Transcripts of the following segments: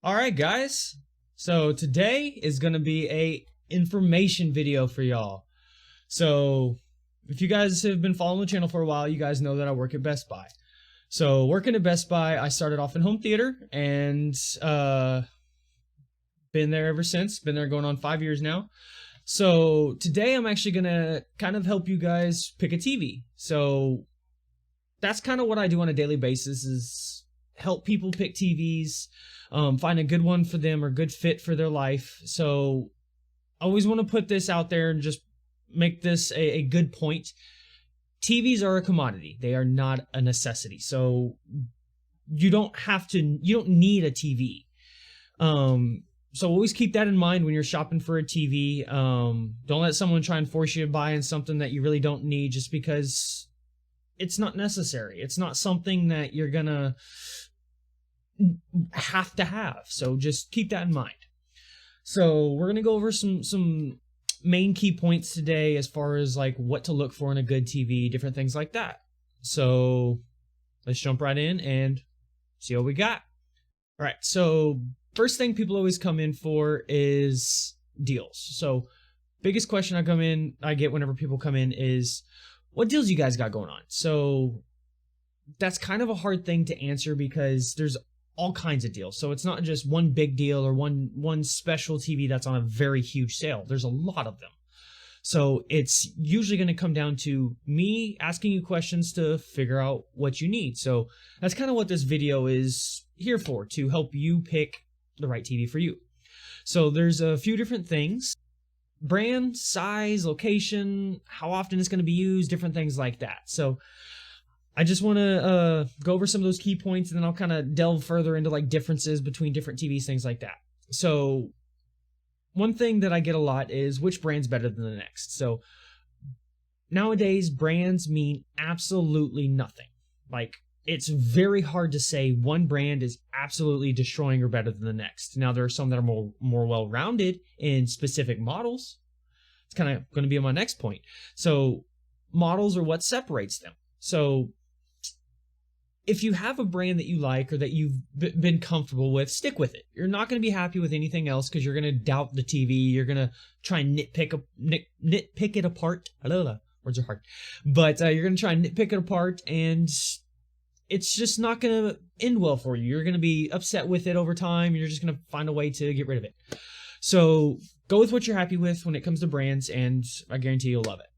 Alright guys, so today is going to be a information video for y'all. So if you guys have been following the channel for a while, you guys know that I work at Best Buy. So working at Best Buy, I started off in home theater and been there ever since. Been there going on 5 years now. So today I'm actually going to kind of help you guys pick a TV. So that's kind of what I do on a daily basis, is help people pick TVs, find a good one for them or good fit for their life. So I always want to put this out there and just make this a good point. TVs are a commodity. They are not a necessity. So you don't need a TV. So always keep that in mind when you're shopping for a TV. Don't let someone try and force you to buy in something that you really don't need just because it's not necessary. It's not something that you're gonna have to have. So just keep that in mind. So we're gonna go over some main key points today as far as like what to look for in a good TV, different things like that. So let's jump right in and see what we got. All right, so first thing people always come in for is deals. So biggest question I get whenever people come in is, what deals you guys got going on? So that's kind of a hard thing to answer because there's all kinds of deals. So it's not just one big deal or one special TV that's on a very huge sale. There's a lot of them. So it's usually going to come down to me asking you questions to figure out what you need. So that's kind of what this video is here for, to help you pick the right TV for you. So there's a few different things: brand, size, location, how often it's going to be used, different things like that. So I just want to go over some of those key points, and then I'll kind of delve further into like differences between different TVs, things like that. So one thing that I get a lot is which brand's better than the next. So nowadays, brands mean absolutely nothing. Like, it's very hard to say one brand is absolutely destroying or better than the next. Now, there are some that are more well-rounded in specific models. It's kind of going to be on my next point. So models are what separates them. So if you have a brand that you like or that you've been comfortable with, stick with it. You're not going to be happy with anything else because you're going to doubt the TV. You're going to try and nitpick it apart. Words are hard. But you're going to try and nitpick it apart, and it's just not going to end well for you. You're going to be upset with it over time, and you're just going to find a way to get rid of it. So go with what you're happy with when it comes to brands, and I guarantee you'll love it.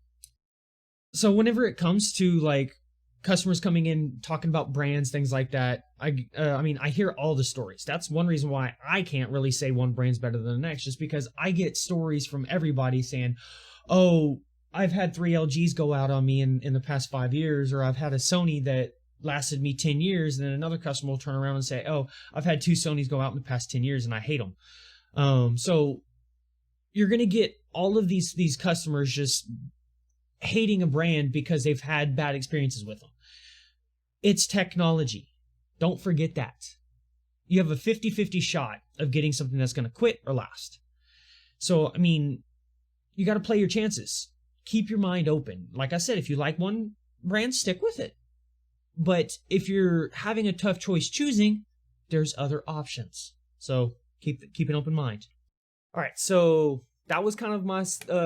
So whenever it comes to like customers coming in talking about brands, things like that, I mean, I hear all the stories. That's one reason why I can't really say one brand's better than the next, just because I get stories from everybody saying, oh, I've had 3 LGs go out on me in the past 5 years, or I've had a Sony that lasted me 10 years, and then another customer will turn around and say, oh, I've had 2 Sonys go out in the past 10 years and I hate them. So you're going to get all of these customers just hating a brand because they've had bad experiences with them. It's technology. Don't forget that. You have a 50-50 shot of getting something that's going to quit or last. So, I mean, you got to play your chances. Keep your mind open. Like I said, if you like one brand, stick with it. But if you're having a tough choice choosing, there's other options. So keep an open mind. All right, so that was kind of my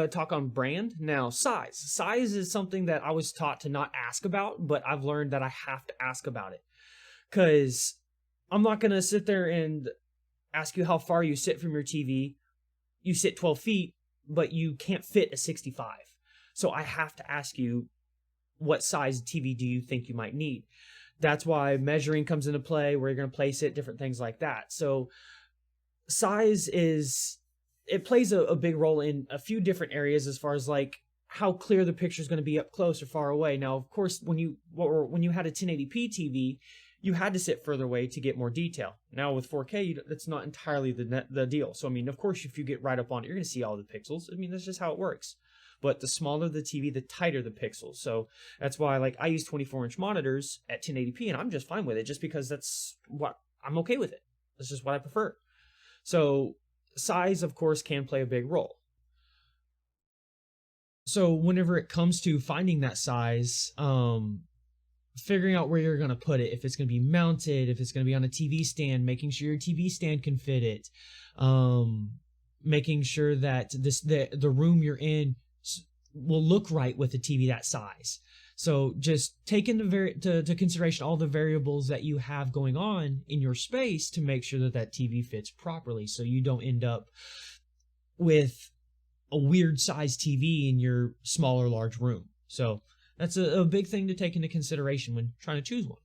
talk on brand. Now, size. Size is something that I was taught to not ask about, but I've learned that I have to ask about it. Because I'm not going to sit there and ask you how far you sit from your TV. You sit 12 feet, but you can't fit a 65. So I have to ask you, what size TV do you think you might need? That's why measuring comes into play, where you're going to place it, different things like that. So size it plays a big role in a few different areas as far as like how clear the picture is going to be up close or far away. Now, of course, when you had a 1080p TV, you had to sit further away to get more detail. Now with 4K, that's not entirely the deal. So I mean, of course, if you get right up on it, you're going to see all the pixels. I mean, that's just how it works. But the smaller the TV, the tighter the pixels. So that's why, like, I use 24-inch monitors at 1080p, and I'm just fine with it, just because that's what I'm okay with it. That's just what I prefer. So size, of course, can play a big role. So whenever it comes to finding that size, figuring out where you're going to put it, if it's going to be mounted, if it's going to be on a TV stand, making sure your TV stand can fit it, making sure that the room you're in will look right with a TV that size. So just take into consideration all the variables that you have going on in your space to make sure that that TV fits properly, so you don't end up with a weird size TV in your small or large room. So that's a big thing to take into consideration when trying to choose one.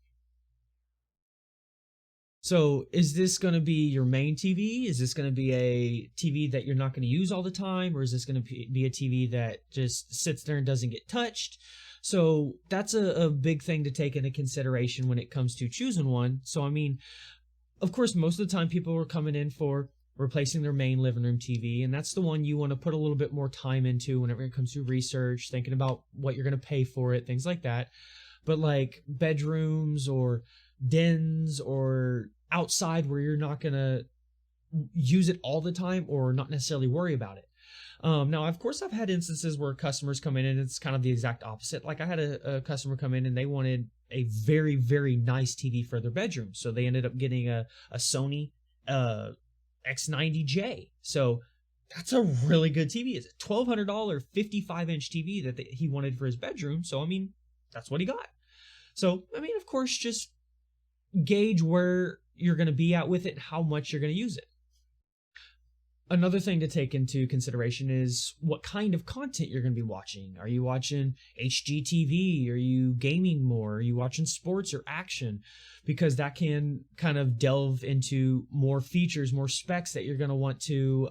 So is this going to be your main TV? Is this going to be a TV that you're not going to use all the time? Or is this going to be a TV that just sits there and doesn't get touched? So that's a big thing to take into consideration when it comes to choosing one. So, I mean, of course, most of the time people are coming in for replacing their main living room TV, and that's the one you want to put a little bit more time into whenever it comes to research, thinking about what you're going to pay for it, things like that. But like bedrooms or dens or outside where you're not going to use it all the time or not necessarily worry about it. Now, of course, I've had instances where customers come in and it's kind of the exact opposite. Like I had a customer come in and they wanted a very, very nice TV for their bedroom. So they ended up getting a Sony X90J. So that's a really good TV. It's a $1,200 55-inch TV that he wanted for his bedroom. So, I mean, that's what he got. So, I mean, of course, just gauge where you're going to be at with it and how much you're going to use it. Another thing to take into consideration is what kind of content you're going to be watching. Are you watching HGTV? Are you gaming more? Are you watching sports or action? Because that can kind of delve into more features, more specs that you're going to want to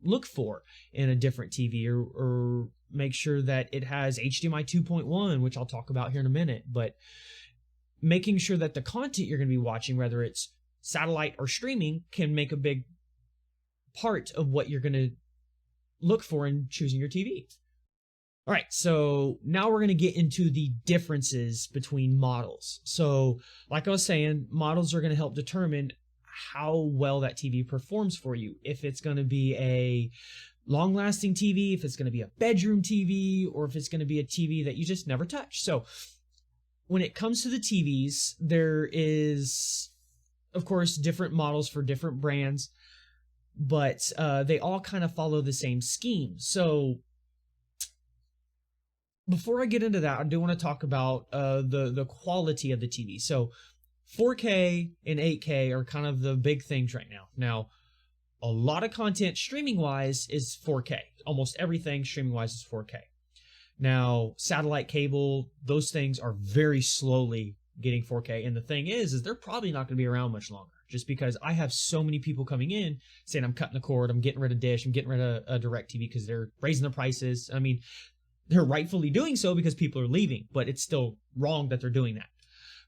look for in a different TV, or make sure that it has HDMI 2.1, which I'll talk about here in a minute. But making sure that the content you're going to be watching, whether it's satellite or streaming, can make a big part of what you're going to look for in choosing your TV. All right, so now we're going to get into the differences between models. So like I was saying, models are going to help determine how well that TV performs for you. If it's going to be a long-lasting TV, if it's going to be a bedroom TV, or if it's going to be a TV that you just never touch. So when it comes to the TVs, there is, of course, different models for different brands, but they all kind of follow the same scheme. So before I get into that, I do want to talk about the quality of the TV. So 4K and 8K are kind of the big things right now. Now, a lot of content streaming-wise is 4K. Almost everything streaming-wise is 4K. Now, satellite cable, those things are very slowly getting 4K. And the thing is they're probably not going to be around much longer, just because I have so many people coming in saying, I'm cutting the cord, I'm getting rid of Dish, I'm getting rid of DirecTV because they're raising the prices. I mean, they're rightfully doing so because people are leaving, but it's still wrong that they're doing that.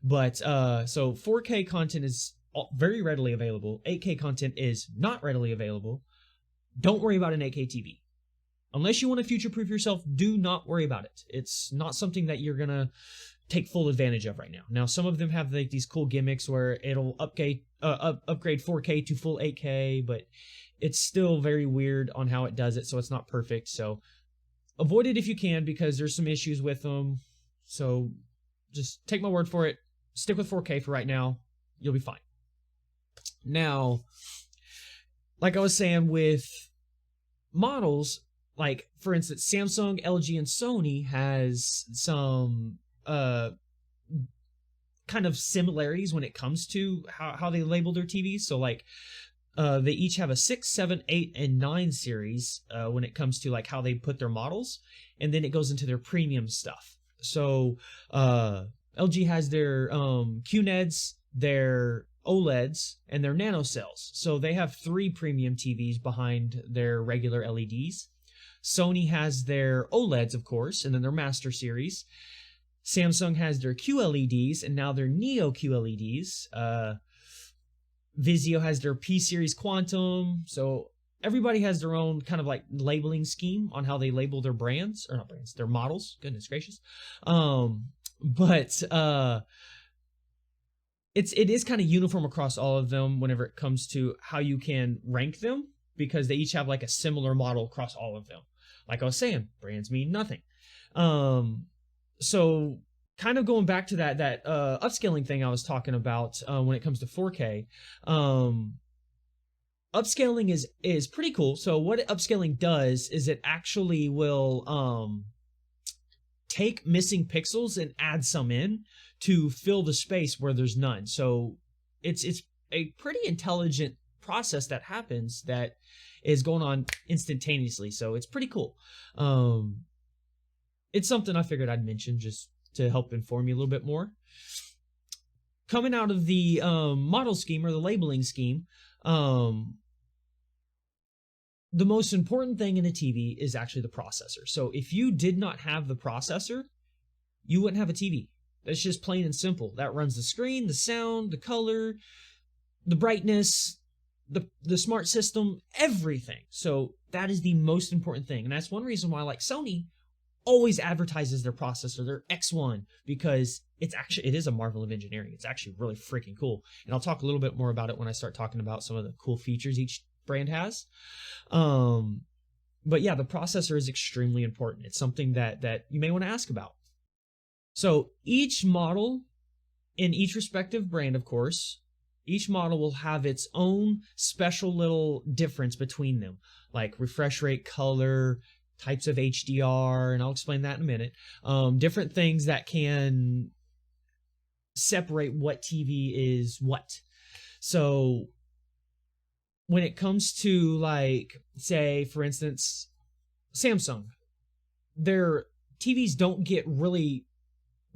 But so 4K content is very readily available. 8K content is not readily available. Don't worry about an 8K TV. Unless you want to future-proof yourself, do not worry about it. It's not something that you're going to take full advantage of right now. Now, some of them have like these cool gimmicks where it'll upgrade 4K to full 8K, but it's still very weird on how it does it, so it's not perfect. So avoid it if you can, because there's some issues with them. So just take my word for it. Stick with 4K for right now. You'll be fine. Now, like I was saying with models, like for instance, Samsung, LG, and Sony has some kind of similarities when it comes to how they label their TVs. So like they each have a 6, 7, 8, and 9 series when it comes to like how they put their models, and then it goes into their premium stuff. So LG has their QNEDs, their OLEDs, and their nano cells. So they have 3 premium TVs behind their regular LEDs. Sony has their OLEDs, of course, and then their Master Series. Samsung has their QLEDs and now their Neo QLEDs. Vizio has their P-Series Quantum. So everybody has their own kind of like labeling scheme on how they label their brands, or not brands, their models. Goodness gracious. But it is kind of uniform across all of them whenever it comes to how you can rank them, because they each have like a similar model across all of them. Like I was saying, brands mean nothing. So kind of going back to that upscaling thing I was talking about when it comes to 4K. Upscaling is pretty cool. So what upscaling does is it actually will take missing pixels and add some in to fill the space where there's none. So it's a pretty intelligent process that happens that is going on instantaneously. So it's pretty cool. It's something I figured I'd mention just to help inform you a little bit more. Coming out of the model scheme or the labeling scheme, the most important thing in a TV is actually the processor. So if you did not have the processor, you wouldn't have a TV. That's just plain and simple. That runs the screen, the sound, the color, the brightness, the smart system, everything. So that is the most important thing. And that's one reason why, like, Sony always advertises their processor, their X1, because it is a marvel of engineering. It's actually really freaking cool. And I'll talk a little bit more about it when I start talking about some of the cool features each brand has. But yeah, the processor is extremely important. It's something that you may want to ask about. So each model in each respective brand, of course, each model will have its own special little difference between them, like refresh rate, color, types of HDR, and I'll explain that in a minute. Different things that can separate what TV is what. So when it comes to, like, say, for instance, Samsung, their TVs don't get really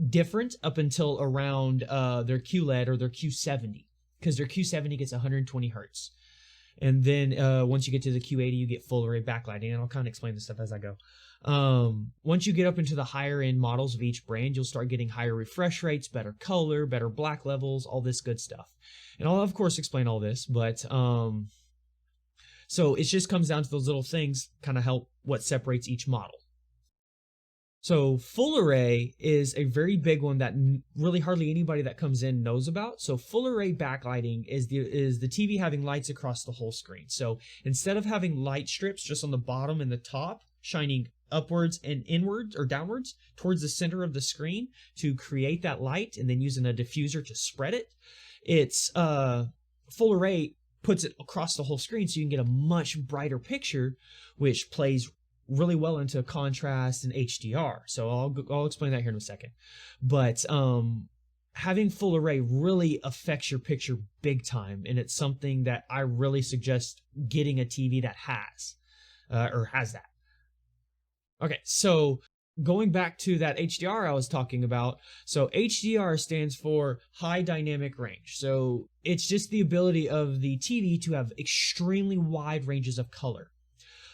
different up until around their QLED or their Q70, because their Q70 gets 120 hertz. And then once you get to the Q80, you get full array backlighting, and I'll kind of explain this stuff as I go. Once you get up into the higher end models of each brand, you'll start getting higher refresh rates, better color, better black levels, all this good stuff. And I'll, of course, explain all this, but so it just comes down to those little things kind of help what separates each model. So full array is a very big one that really hardly anybody that comes in knows about. So full array backlighting is the TV having lights across the whole screen. So instead of having light strips just on the bottom and the top shining upwards and inwards or downwards towards the center of the screen to create that light and then using a diffuser to spread it, it's full array puts it across the whole screen so you can get a much brighter picture, which plays really well into contrast and HDR. So I'll explain that here in a second. But having full array really affects your picture big time, and it's something that I really suggest getting a TV that has that. Okay, so going back to that HDR I was talking about, so HDR stands for high dynamic range. So it's just the ability of the TV to have extremely wide ranges of color.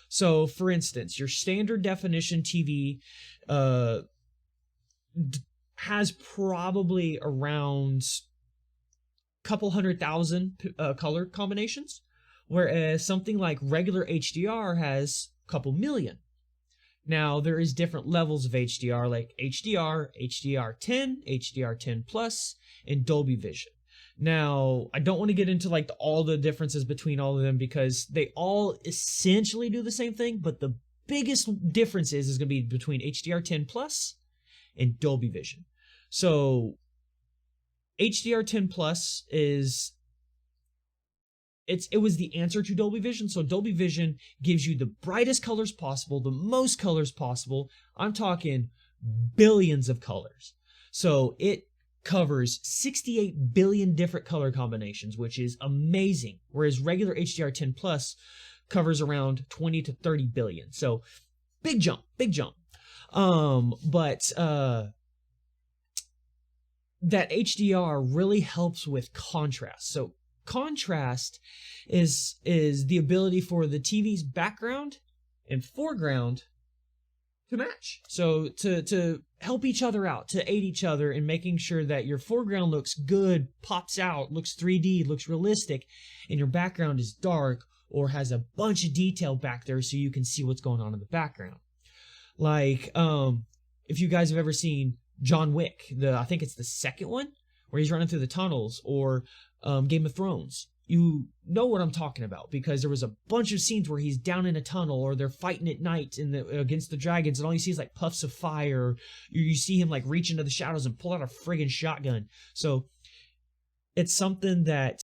So, for instance, your standard definition TV has probably around a couple 100,000 color combinations, whereas something like regular HDR has a couple million. Now, there is different levels of HDR, like HDR, HDR10, HDR10 Plus, and Dolby Vision. Now, I don't want to get into like all the differences between all of them because they all essentially do the same thing, but the biggest difference is going to be between HDR10 Plus and Dolby Vision. So HDR10 Plus is it was the answer to Dolby Vision. So Dolby Vision gives you the brightest colors possible, the most colors possible. I'm talking billions of colors. So it covers 68 billion different color combinations, which is amazing. Whereas regular HDR10 Plus covers around 20 to 30 billion. So big jump, big jump. But that HDR really helps with contrast. So contrast is the ability for the TV's background and foreground to match. So to help each other out, to aid each other in making sure that your foreground looks good, pops out, looks 3D, looks realistic, and your background is dark or has a bunch of detail back there so you can see what's going on in the background. Like, if you guys have ever seen John Wick, I think it's the second one, where he's running through the tunnels, or Game of Thrones, you know what I'm talking about, because there was a bunch of scenes where he's down in a tunnel or they're fighting at night against the dragons, and all you see is like puffs of fire. You see him like reach into the shadows and pull out a friggin' shotgun. So it's something that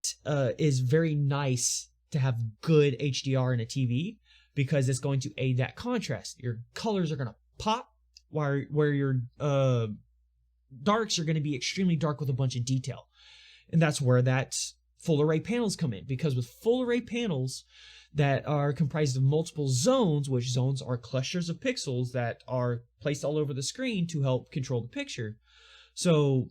is very nice to have good HDR in a TV, because it's going to aid that contrast. Your colors are going to pop, where your darks are going to be extremely dark with a bunch of detail. And that's where that full array panels come in, because with full array panels that are comprised of multiple zones, which zones are clusters of pixels that are placed all over the screen to help control the picture. So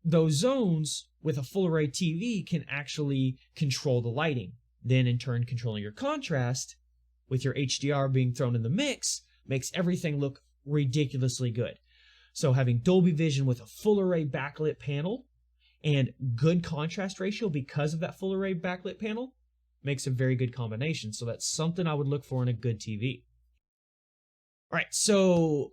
those zones with a full array TV can actually control the lighting. Then in turn, controlling your contrast with your HDR being thrown in the mix makes everything look ridiculously good. So having Dolby Vision with a full array backlit panel and good contrast ratio because of that full array backlit panel makes a very good combination. So that's something I would look for in a good TV. All right, so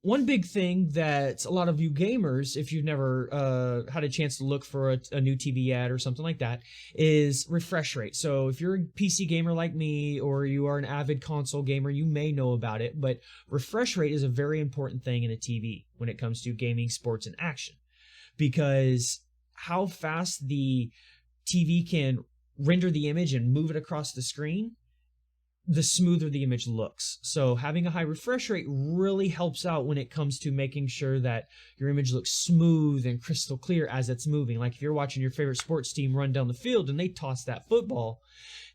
one big thing that a lot of you gamers, if you've never had a chance to look for a new TV ad or something like that, is refresh rate. So if you're a PC gamer like me, or you are an avid console gamer, you may know about it, but refresh rate is a very important thing in a TV when it comes to gaming, sports, and action. Because how fast the TV can render the image and move it across the screen, the smoother the image looks. So having a high refresh rate really helps out when it comes to making sure that your image looks smooth and crystal clear as it's moving. Like if you're watching your favorite sports team run down the field and they toss that football,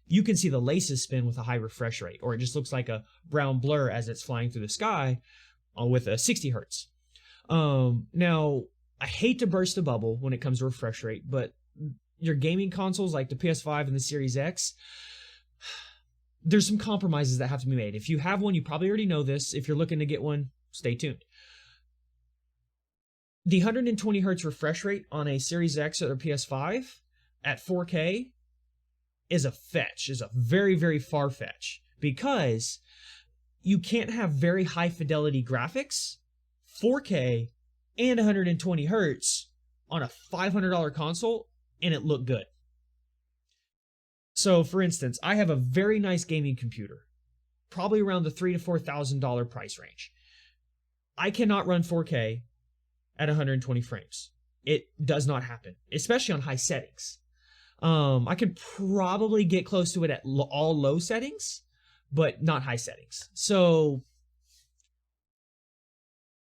you can see the laces spin with a high refresh rate, or it just looks like a brown blur as it's flying through the sky with a 60 hertz. Now, I hate to burst a bubble when it comes to refresh rate, but your gaming consoles like the PS5 and the Series X, there's some compromises that have to be made. If you have one, you probably already know this. If you're looking to get one, stay tuned. The 120 hertz refresh rate on a Series X or a PS5 at 4K is a fetch, is a very, very far fetch, because you can't have very high fidelity graphics, 4K, and 120 hertz on a $500 console and it look good. So for instance, I have a very nice gaming computer, probably around the $3,000 to $4,000 price range. I cannot run 4K at 120 frames. It does not happen, especially on high settings. I could probably get close to it at all low settings, but not high settings. So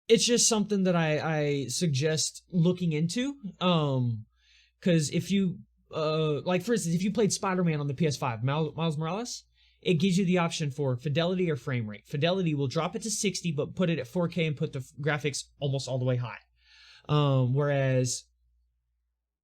it's just something that I suggest looking into. Because if you, like for instance, if you played Spider-Man on the PS5, Miles Morales, it gives you the option for fidelity or frame rate. Fidelity will drop it to 60, but put it at 4K and put the graphics almost all the way high. Whereas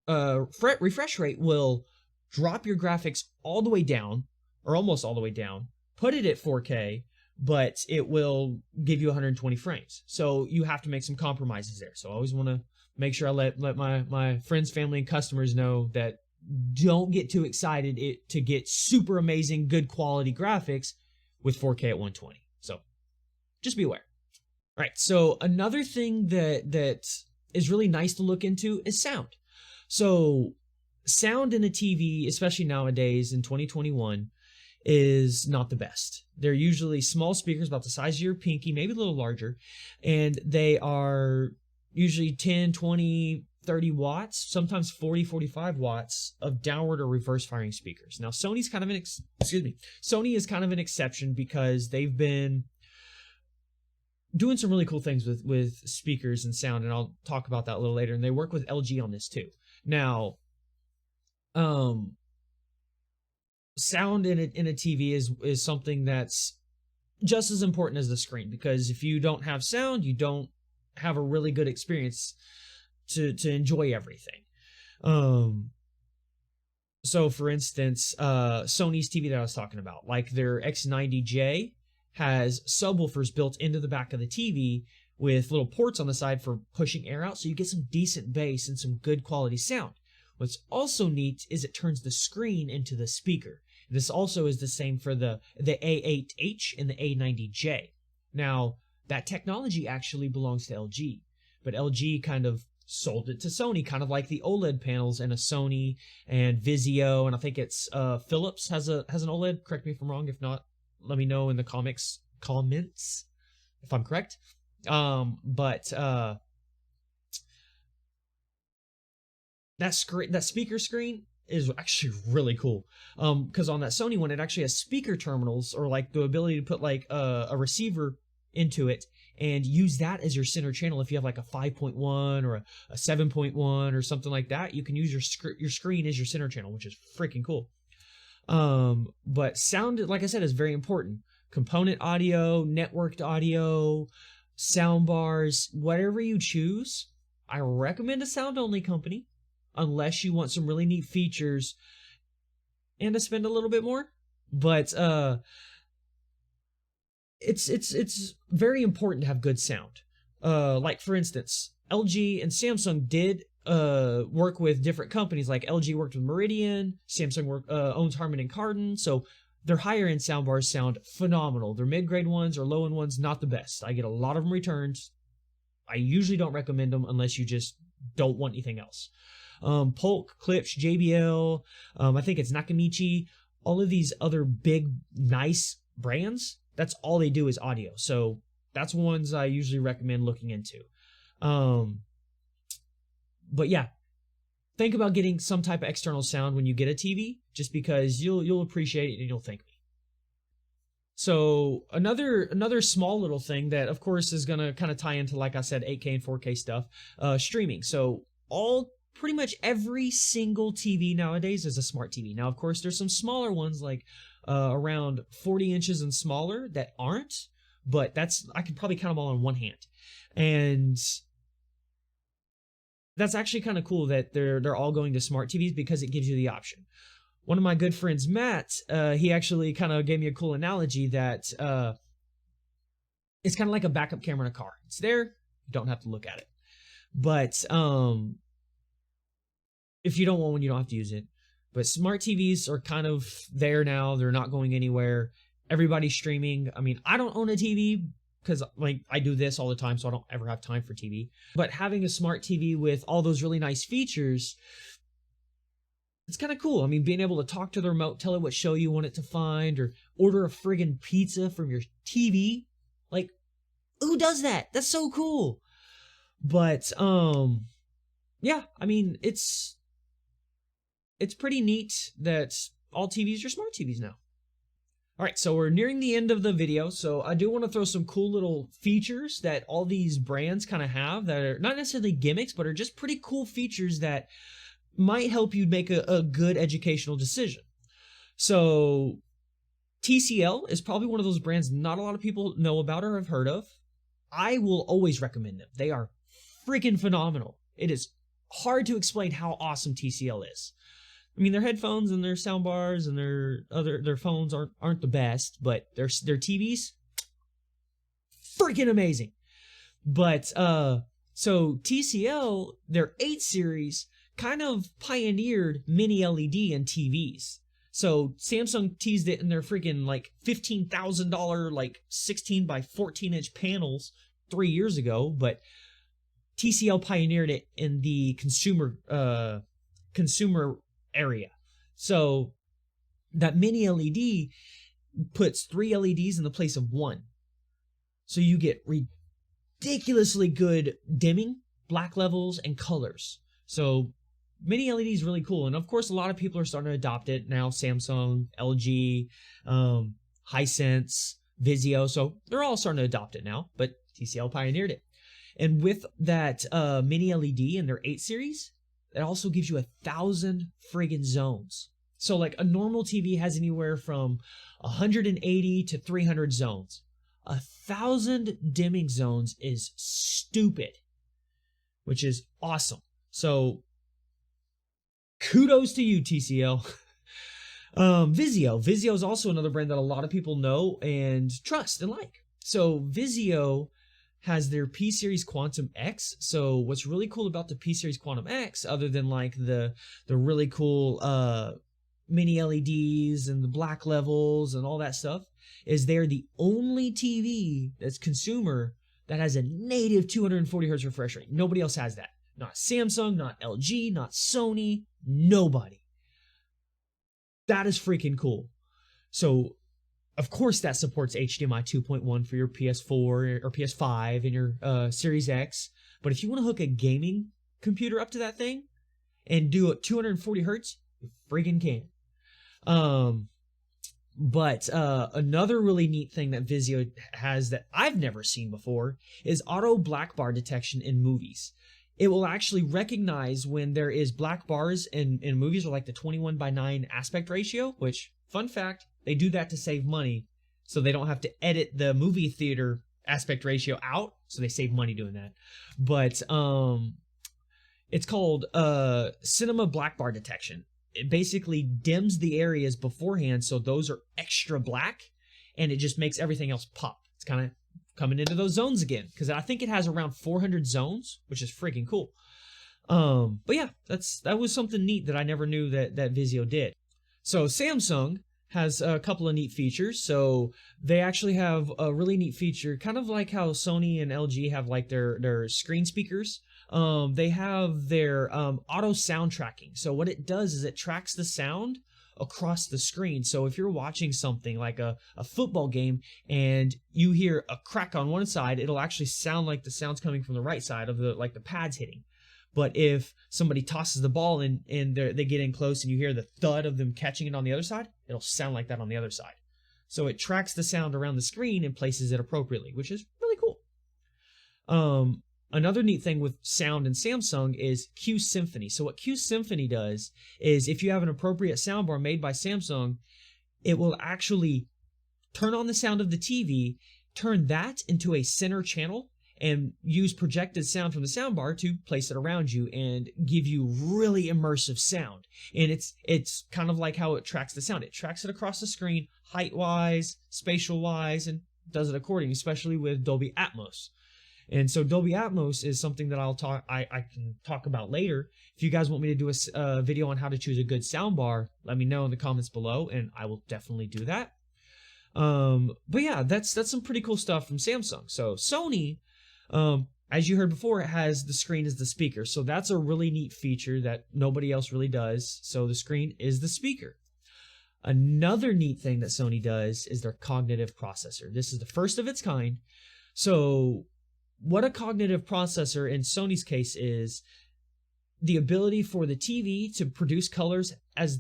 refresh rate will drop your graphics all the way down, or almost all the way down, put it at 4K, but it will give you 120 frames. So you have to make some compromises there. So I always want to make sure I let my friends, family, and customers know that don't get too excited to get super amazing, good quality graphics with 4K at 120. So just be aware. All right, so another thing that is really nice to look into is sound. So sound in a TV, especially nowadays in 2021, is not the best. They're usually small speakers about the size of your pinky, maybe a little larger, and they are usually 10, 20, 30 watts, sometimes 40, 45 watts of downward or reverse firing speakers. Now, Sony's kind of Sony is kind of an exception, because they've been doing some really cool things with speakers and sound, and I'll talk about that a little later. And they work with LG on this too. Now, sound in a TV is something that's just as important as the screen, because if you don't have sound, you don't have a really good experience to enjoy everything. So for instance, Sony's TV that I was talking about, like their X90J, has subwoofers built into the back of the TV with little ports on the side for pushing air out, so you get some decent bass and some good quality sound. What's also neat is it turns the screen into the speaker. This also is the same for the A8H and the A90J. Now, that technology actually belongs to LG, but LG kind of sold it to Sony, kind of like the OLED panels, and a Sony and Vizio, and I think it's Philips has an OLED. Correct me if I'm wrong. If not, let me know in the comments if I'm correct. But that speaker screen is actually really cool. Because on that Sony one, it actually has speaker terminals, or like the ability to put like a receiver into it and use that as your center channel. If you have like a 5.1 or a 7.1 or something like that, you can use your screen as your center channel, which is freaking cool. But sound, like I said, is very important. Component audio, networked audio, sound bars, whatever you choose, I recommend a sound-only company, unless you want some really neat features and to spend a little bit more. But it's very important to have good sound. Like for instance, LG and Samsung did work with different companies. Like LG worked with Meridian, Samsung owns Harman and Kardon, so their higher end soundbars sound phenomenal. Their mid-grade ones or low-end ones, not the best. I get a lot of them returned. I usually don't recommend them unless you just don't want anything else. Polk, Klipsch, JBL, I think it's Nakamichi, all of these other big, nice brands, that's all they do is audio. So that's ones I usually recommend looking into. But yeah, think about getting some type of external sound when you get a TV, just because you'll appreciate it and you'll thank me. So another small little thing that, of course, is going to kind of tie into, like I said, 8K and 4K stuff, streaming. So pretty much every single TV nowadays is a smart TV. Now, of course, there's some smaller ones like around 40 inches and smaller that aren't, but I can probably count them all on one hand. And that's actually kind of cool that they're all going to smart TVs, because it gives you the option. One of my good friends, Matt, he actually kind of gave me a cool analogy that it's kind of like a backup camera in a car. It's there, you don't have to look at it. But if you don't want one, you don't have to use it. But smart TVs are kind of there now. They're not going anywhere. Everybody's streaming. I mean, I don't own a TV because like I do this all the time, so I don't ever have time for TV. But having a smart TV with all those really nice features, it's kind of cool. I mean, being able to talk to the remote, tell it what show you want it to find, or order a friggin' pizza from your TV. Like, who does that? That's so cool. But yeah, I mean, it's pretty neat that all TVs are smart TVs now. All right, so we're nearing the end of the video, so I do want to throw some cool little features that all these brands kind of have that are not necessarily gimmicks, but are just pretty cool features that might help you make a good educational decision. So TCL is probably one of those brands not a lot of people know about or have heard of. I will always recommend them. They are freaking phenomenal. It is hard to explain how awesome TCL is. I mean, their headphones and their soundbars and their phones aren't the best, but their TVs, freaking amazing. But so TCL, their 8 series kind of pioneered mini LED in TVs. So Samsung teased it in their freaking like $15,000 like 16 by 14 inch panels 3 years ago, but TCL pioneered it in the consumer area. So that mini LED puts 3 LEDs in the place of 1. So you get ridiculously good dimming, black levels, and colors. So mini LED is really cool. And of course, a lot of people are starting to adopt it now. Samsung, LG, Hisense, Vizio. So they're all starting to adopt it now, but TCL pioneered it. And with that mini LED in their 8 series, it also gives you 1,000 friggin' zones. So like a normal TV has anywhere from 180 to 300 zones. 1,000 dimming zones is stupid, which is awesome. So kudos to you, TCL. Vizio. Vizio is also another brand that a lot of people know and trust and like. So Vizio has their P-Series Quantum X. So what's really cool about the P-Series Quantum X, other than like the really cool mini LEDs and the black levels and all that stuff, is they're the only TV that's consumer that has a native 240 hertz refresh rate. Nobody else has that. Not Samsung, not LG, not Sony, nobody. That is freaking cool. So, of course, that supports HDMI 2.1 for your PS4 or PS5 and your Series X. But if you want to hook a gaming computer up to that thing and do it 240 hertz, you freaking can. But another really neat thing that Vizio has that I've never seen before is auto black bar detection in movies. It will actually recognize when there is black bars in movies or like the 21:9 aspect ratio, which, fun fact, they do that to save money. So they don't have to edit the movie theater aspect ratio out. So they save money doing that. But it's called cinema black bar detection. It basically dims the areas beforehand so those are extra black, and it just makes everything else pop. It's kind of coming into those zones again, because I think it has around 400 zones, which is freaking cool. But yeah, that was something neat that I never knew that Vizio did. So Samsung has a couple of neat features. So they actually have a really neat feature, kind of like how Sony and LG have like their screen speakers. They have their auto sound tracking. So what it does is it tracks the sound across the screen. So if you're watching something like a football game and you hear a crack on one side, it'll actually sound like the sound's coming from the right side of the pads hitting. But if somebody tosses the ball and they get in close and you hear the thud of them catching it on the other side, it'll sound like that on the other side. So it tracks the sound around the screen and places it appropriately, which is really cool. Another neat thing with sound in Samsung is Q Symphony. So what Q Symphony does is if you have an appropriate soundbar made by Samsung, it will actually turn on the sound of the TV, turn that into a center channel, and use projected sound from the soundbar to place it around you and give you really immersive sound. And it's kind of like how it tracks the sound. It tracks it across the screen, height-wise, spatial-wise, and does it accordingly, especially with Dolby Atmos. And so Dolby Atmos is something that I can talk about later. If you guys want me to do a video on how to choose a good soundbar, let me know in the comments below, and I will definitely do that. But yeah, that's some pretty cool stuff from Samsung. So Sony, as you heard before, it has the screen as the speaker. So that's a really neat feature that nobody else really does. So the screen is the speaker. Another neat thing that Sony does is their cognitive processor. This is the first of its kind. So what a cognitive processor in Sony's case is the ability for the TV to produce colors as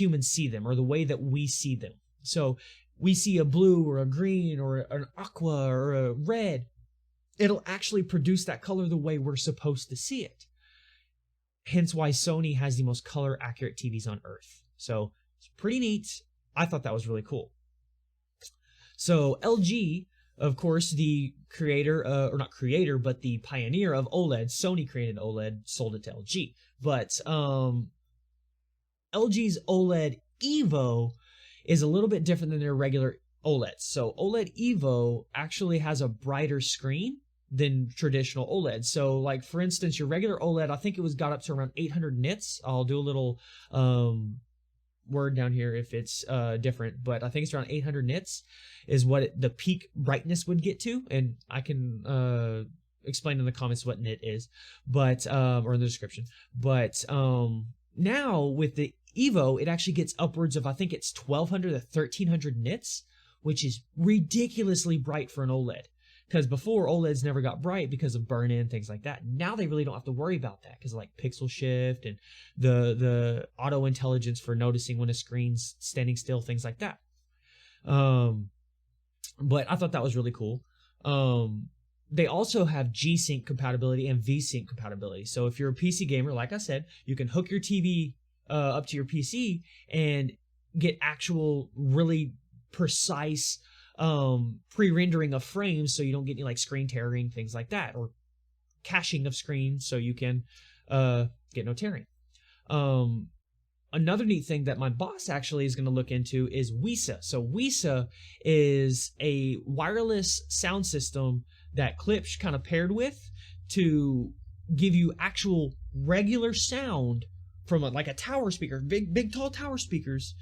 humans see them, or the way that we see them. So we see a blue or a green or an aqua or a red. It'll actually produce that color the way we're supposed to see it. Hence why Sony has the most color accurate TVs on earth. So it's pretty neat. I thought that was really cool. So LG, of course, the creator, or not creator, but the pioneer of OLED. Sony created OLED, sold it to LG. But LG's OLED Evo is a little bit different than their regular OLEDs. So OLED Evo actually has a brighter screen than traditional OLED. So like, for instance, your regular OLED, I think it got up to around 800 nits. I'll do a little word down here if it's different, but I think it's around 800 nits is what the peak brightness would get to, and I can explain in the comments what nit is, but or in the description. But now with the Evo, it actually gets upwards of, I think it's 1200 to 1300 nits, which is ridiculously bright for an OLED. Because before, OLEDs never got bright because of burn-in, things like that. Now they really don't have to worry about that because like pixel shift and the auto intelligence for noticing when a screen's standing still, things like that. But I thought that was really cool. They also have G-Sync compatibility and V-Sync compatibility. So if you're a PC gamer, like I said, you can hook your TV up to your PC and get actual really precise pre-rendering of frames, so you don't get any like screen tearing, things like that, or caching of screens, so you can get no tearing. Another neat thing that my boss actually is going to look into is WISA. So WISA is a wireless sound system that Klipsch kind of paired with to give you actual regular sound from like a tower speaker, big tall tower speakers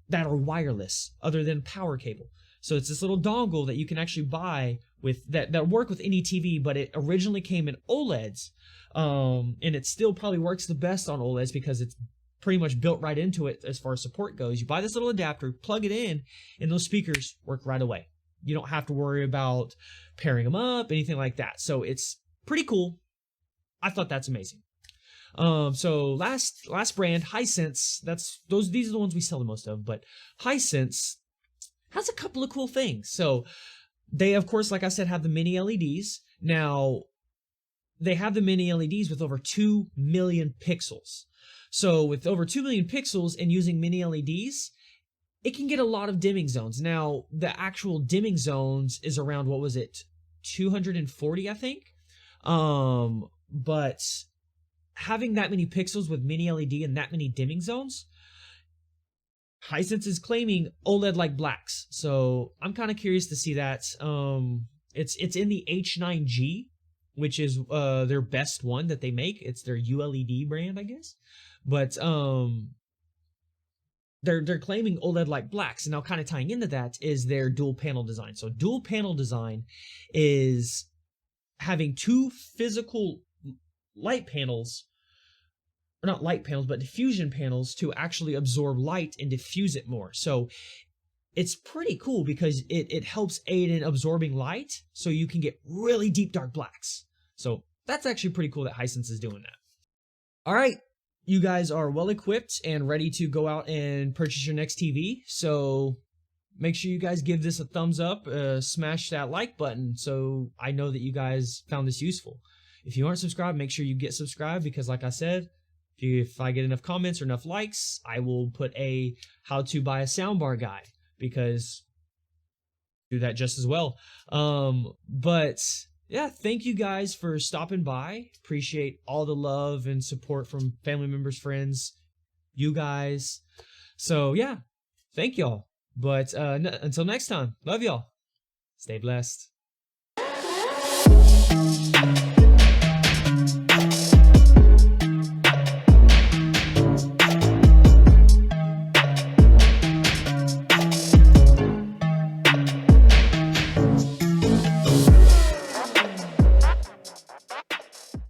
that are wireless other than power cable. So it's this little dongle that you can actually buy with that work with any TV, but it originally came in OLEDs. And it still probably works the best on OLEDs because it's pretty much built right into it as far as support goes. You buy this little adapter, plug it in, and those speakers work right away. You don't have to worry about pairing them up, anything like that. So it's pretty cool. I thought that's amazing. So last brand, Hisense. These are the ones we sell the most of, but Hisense has a couple of cool things. So they, of course, like I said, have the mini LEDs. Now, they have the mini LEDs with over 2 million pixels. So with over 2 million pixels and using mini LEDs, it can get a lot of dimming zones. Now, the actual dimming zones is around, what was it, 240, I think? But having that many pixels with mini LED and that many dimming zones, Hisense is claiming OLED-like blacks. So I'm kind of curious to see that. It's in the H9G, which is their best one that they make. It's their ULED brand, I guess. But they're claiming OLED-like blacks. And now kind of tying into that is their dual panel design. So dual panel design is having two physical light panels, or not light panels, but diffusion panels to actually absorb light and diffuse it more. So it's pretty cool because it helps aid in absorbing light so you can get really deep dark blacks. So that's actually pretty cool that Hisense is doing that. All right, you guys are well equipped and ready to go out and purchase your next TV. So make sure you guys give this a thumbs up, smash that like button so I know that you guys found this useful. If you aren't subscribed, make sure you get subscribed because like I said, if I get enough comments or enough likes, I will put a how to buy a soundbar guide because I do that just as well. But yeah, thank you guys for stopping by. Appreciate all the love and support from family members, friends, you guys. So yeah, thank y'all. But until next time, love y'all. Stay blessed.